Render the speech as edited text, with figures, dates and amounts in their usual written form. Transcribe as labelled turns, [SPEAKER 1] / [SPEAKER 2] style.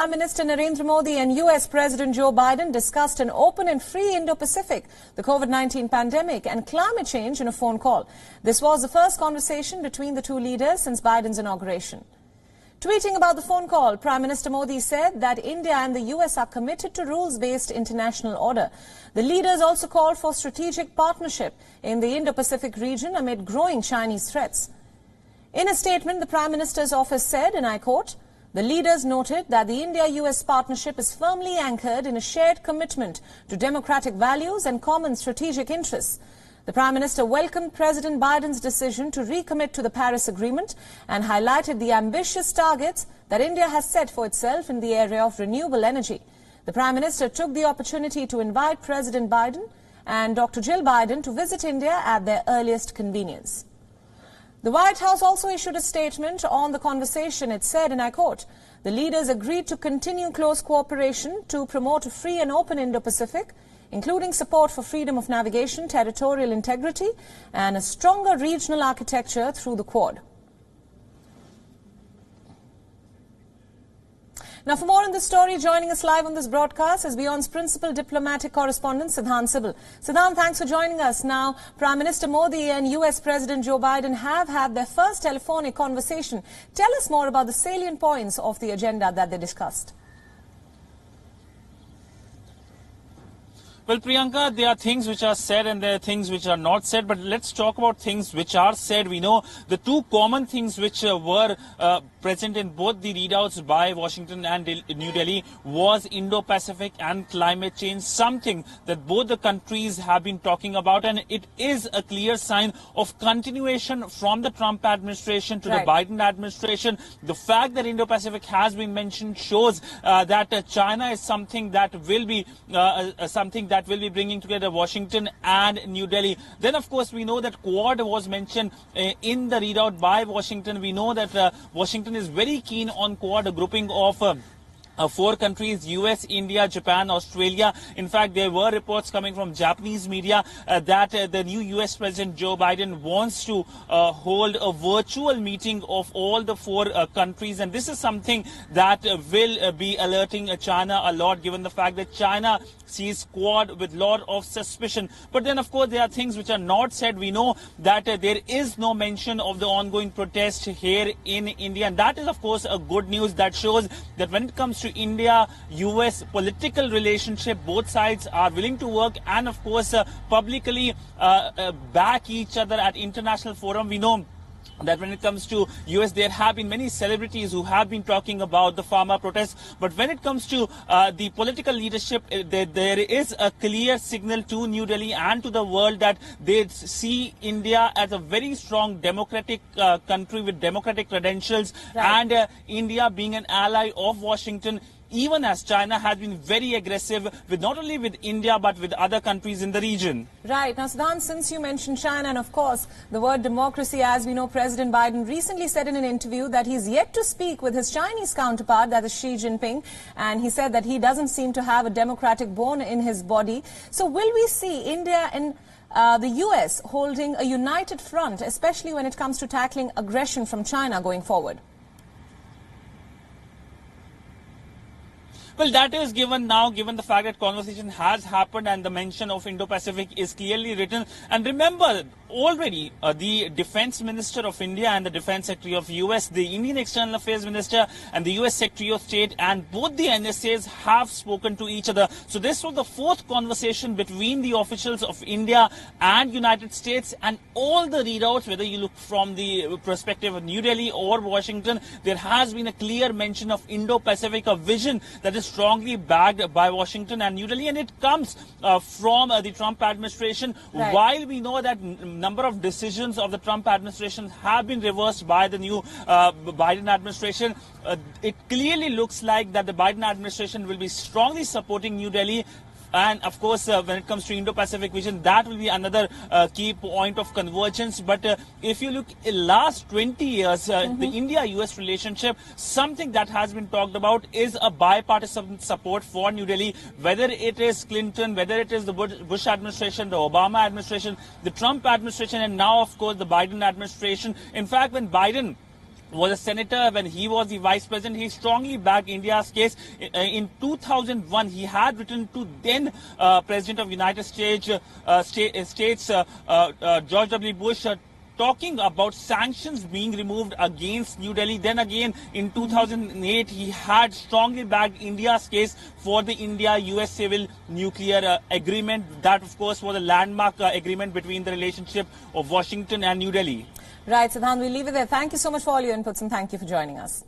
[SPEAKER 1] Prime Minister Narendra Modi and US President Joe Biden discussed an open and free Indo-Pacific, the COVID-19 pandemic and climate change in a phone call. This was the first conversation between the two leaders since Biden's inauguration. Tweeting about the phone call, Prime Minister Modi said that India and the US are committed to rules-based international order. The leaders also called for strategic partnership in the Indo-Pacific region amid growing Chinese threats. In a statement, the Prime Minister's office said, and I quote, "The leaders noted that the India-US partnership is firmly anchored in a shared commitment to democratic values and common strategic interests." The Prime Minister welcomed President Biden's decision to recommit to the Paris Agreement and highlighted the ambitious targets that India has set for itself in the area of renewable energy. The Prime Minister took the opportunity to invite President Biden and Dr. Jill Biden to visit India at their earliest convenience. The White House also issued a statement on the conversation. It said, and I quote, "The leaders agreed to continue close cooperation to promote a free and open Indo-Pacific, including support for freedom of navigation, territorial integrity, and a stronger regional architecture through the Quad." Now, for more on this story, joining us live on this broadcast is Beyond's principal diplomatic correspondent, Siddhant Sibal. Siddhant, thanks for joining us. Now, Prime Minister Modi and US President Joe Biden have had their first telephonic conversation. Tell us more about the salient points of the agenda that they discussed.
[SPEAKER 2] Well, Priyanka, there are things which are said and there are things which are not said, but let's talk about things which are said. We know the two common things which were present in both the readouts by Washington and New Delhi was Indo-Pacific and climate change, something that both the countries have been talking about, and it is a clear sign of continuation from the Trump administration to the Biden administration. The fact that Indo-Pacific has been mentioned shows that China is something that will be bringing together Washington and New Delhi. Then, of course, we know that Quad was mentioned in the readout by Washington. We know that Washington is very keen on Quad, a grouping of four countries: US, India, Japan, Australia. In fact, there were reports coming from Japanese media that the new US President Joe Biden wants to hold a virtual meeting of all the four countries. And this is something that will be alerting China a lot, given the fact that China sees Quad with a lot of suspicion. But then, of course, there are things which are not said. We know that there is no mention of the ongoing protest here in India. And that is, of course, a good news that shows that when it comes to India-US political relationship, both sides are willing to work and, of course, publicly back each other at international forum. We know that when it comes to US, there have been many celebrities who have been talking about the farmer protests. But when it comes to the political leadership, there is a clear signal to New Delhi and to the world that they see India as a very strong democratic country with democratic credentials, and India being an ally of Washington, even as China has been very aggressive with not only with India but with other countries in the region.
[SPEAKER 1] Right. Now, Siddhant, since you mentioned China and, of course, the word democracy, as we know, President Biden recently said in an interview that he's yet to speak with his Chinese counterpart, that is Xi Jinping, and he said that he doesn't seem to have a democratic bone in his body. So will we see India and the US holding a united front, especially when it comes to tackling aggression from China going forward?
[SPEAKER 2] Well, that is given now, given the fact that conversation has happened and the mention of Indo-Pacific is clearly written. And remember, already the Defense Minister of India and the Defense Secretary of US, the Indian External Affairs Minister and the US Secretary of State, and both the NSAs have spoken to each other. So this was the fourth conversation between the officials of India and United States, and all the readouts, whether you look from the perspective of New Delhi or Washington, there has been a clear mention of Indo-Pacific, a vision that is strongly backed by Washington and New Delhi, and it comes from the Trump administration. While we know that number of decisions of the Trump administration have been reversed by the new Biden administration, it clearly looks like that the Biden administration will be strongly supporting New Delhi. And of course, when it comes to Indo-Pacific vision, that will be another key point of convergence. But if you look in last 20 years, the India-US relationship, something that has been talked about is a bipartisan support for New Delhi, whether it is Clinton, whether it is the Bush administration, the Obama administration, the Trump administration, and now, of course, the Biden administration. In fact, when Biden was a senator, when he was the vice president, he strongly backed India's case. In 2001, he had written to then President of United States, George W. Bush, talking about sanctions being removed against New Delhi. Then again, in 2008, he had strongly backed India's case for the India-US civil nuclear agreement. That, of course, was a landmark agreement between the relationship of Washington and New Delhi.
[SPEAKER 1] Right, Siddhant, we'll leave it there. Thank you so much for all your inputs and thank you for joining us.